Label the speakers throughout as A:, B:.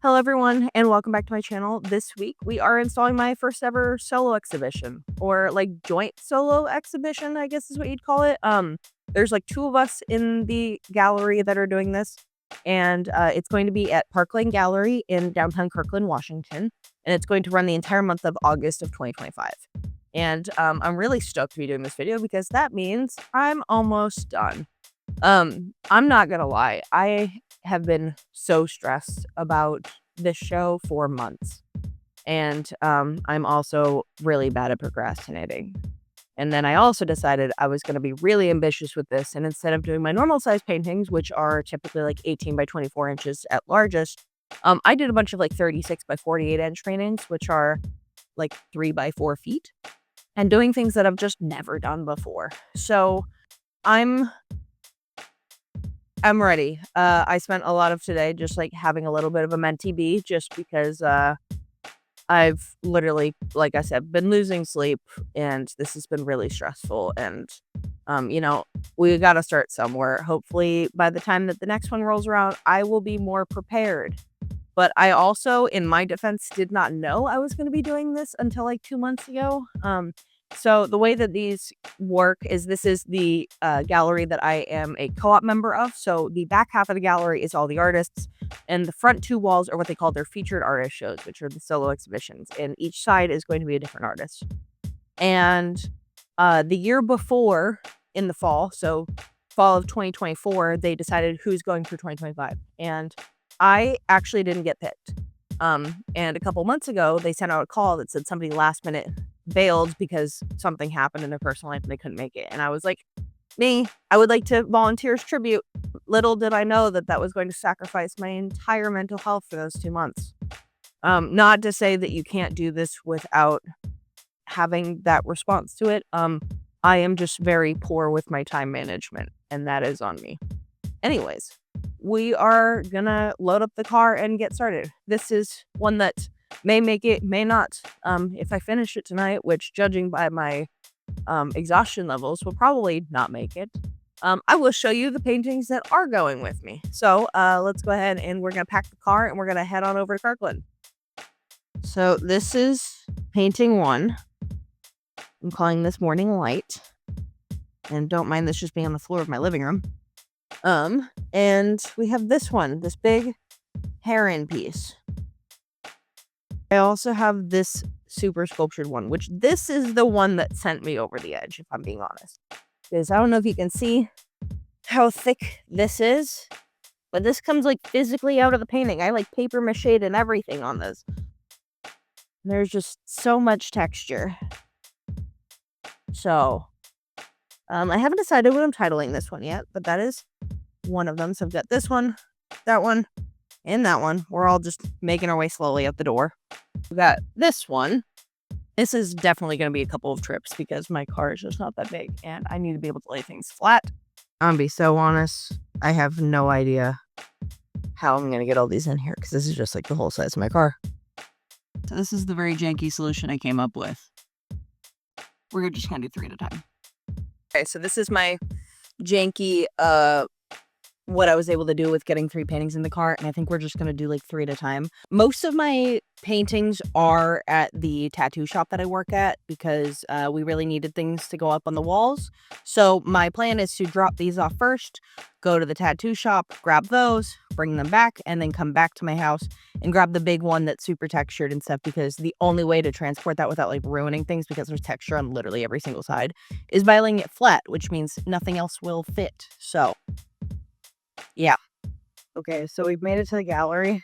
A: Hello everyone and welcome back to my channel. This week we are installing my first ever solo exhibition, or like joint solo exhibition, I guess is what you'd call it. There's like two of us in the gallery that are doing this, and it's going to be at Parkland Gallery in downtown Kirkland, Washington, and it's going to run the entire month of August of 2025. And I'm really stoked to be doing this video because that means I'm almost done. I'm not gonna lie, I have been so stressed about this show for months. And I'm also really bad at procrastinating. And then I also decided I was gonna be really ambitious with this, and instead of doing my normal size paintings, which are typically like 18 by 24 inches at largest, I did a bunch of like 36 by 48 inch paintings, which are like 3 by 4 feet, and doing things that I've just never done before. So I'm I'm ready. I spent a lot of today just like having a little bit of a mentee bee just because I've literally, like I said, been losing sleep, and this has been really stressful. And you know, we got to start somewhere. Hopefully by the time that the next one rolls around, I will be more prepared. But I also, in my defense, did not know I was going to be doing this until like 2 months ago. So the way that these work is this is the gallery that I am a co-op member of. So the back half of the gallery is all the artists, and the front two walls are what they call their featured artist shows, which are the solo exhibitions. And each side is going to be a different artist. And the year before, in the fall, so fall of 2024, they decided who's going for 2025. And I actually didn't get picked. And a couple months ago, they sent out a call that said somebody last minute bailed because something happened in their personal life and they couldn't make it. And I was like, me, I would like to volunteer as tribute. Little did I know that that was going to sacrifice my entire mental health for those 2 months. Not to say that you can't do this without having that response to it. I am just very poor with my time management, and that is on me. Anyways, we are gonna load up the car and get started. This is one that may make it, may not. If I finish it tonight, which judging by my exhaustion levels will probably not make it, I will show you the paintings that are going with me. So let's go ahead and we're gonna pack the car and we're gonna head on over to Kirkland. So this is painting one. I'm calling this Morning Light, and don't mind this just being on the floor of my living room. And we have this one, this big heron piece. I also have this super sculptured one, which this is the one that sent me over the edge, if I'm being honest. Because I don't know if you can see how thick this is, but this comes like physically out of the painting. I like paper mache'd and everything on this. There's just so much texture. So, I haven't decided what I'm titling this one yet, but that is one of them. So I've got this one, that one, and that one. We're all just making our way slowly out the door. We got this one. This is definitely going to be a couple of trips because my car is just not that big and I need to be able to lay things flat. I'm gonna be so honest, I have no idea how I'm going to get all these in here because this is just like the whole size of my car. So this is the very janky solution I came up with. We're just going to do 3 at a time. Okay, so this is my janky what I was able to do with getting 3 paintings in the car, and I think we're just gonna do like 3 at a time. Most of my paintings are at the tattoo shop that I work at because we really needed things to go up on the walls. So my plan is to drop these off first, go to the tattoo shop, grab those, bring them back, and then come back to my house and grab the big one that's super textured and stuff, because the only way to transport that without like ruining things, because there's texture on literally every single side, is by laying it flat, which means nothing else will fit. So yeah. Okay, so we've made it to the gallery.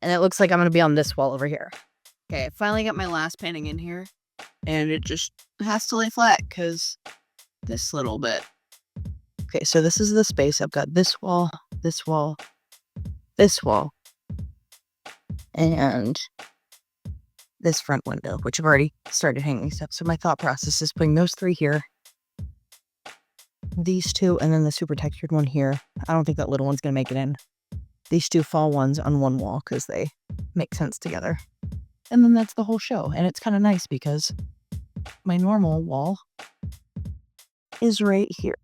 A: And it looks like I'm going to be on this wall over here. Okay, I finally got my last painting in here. And it just has to lay flat because this little bit. Okay, so this is the space. I've got this wall, this wall, this wall, and this front window, which I've already started hanging stuff. So my thought process is putting those 3 here, these 2, and then the super textured one here. I don't think that little one's gonna make it in. These 2 fall ones on one wall because they make sense together. And then that's the whole show. And it's kind of nice because my normal wall is right here.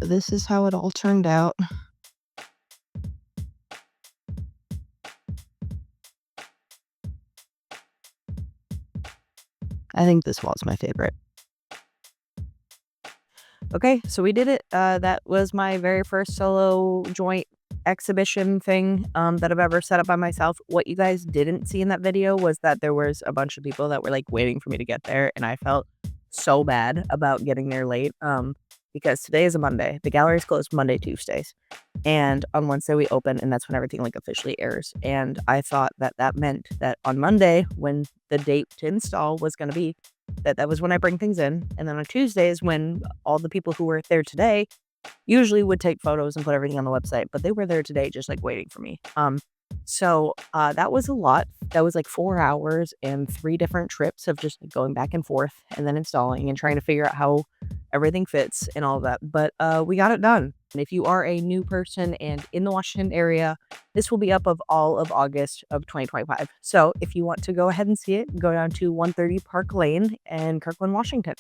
B: this is how it all turned out. I think this wall's my favorite. Okay, so we did it. That was my very first solo joint exhibition thing that I've ever set up by myself. What you guys didn't see in that video was that there was a bunch of people that were like waiting for me to get there, and I felt so bad about getting there late because today is a Monday. The gallery is closed Monday, Tuesdays, and on Wednesday we open, and that's when everything like officially airs. And I thought that that meant that on Monday, when the date to install was going to be, that was when I bring things in, and then on Tuesdays when all the people who were there today usually would take photos and put everything on the website, but they were there today just, like, waiting for me. That was a lot. That was, like, 4 hours and 3 different trips of just, like, going back and forth and then installing and trying to figure out how everything fits and all of that, but, we got it done. And if you are a new person and in the Washington area, this will be up of all of August of 2025. So if you want to go ahead and see it, go down to 130 Park Lane in Kirkland, Washington.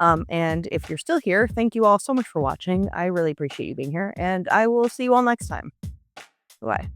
B: And if you're still here, thank you all so much for watching. I really appreciate you being here, and I will see you all next time. Bye.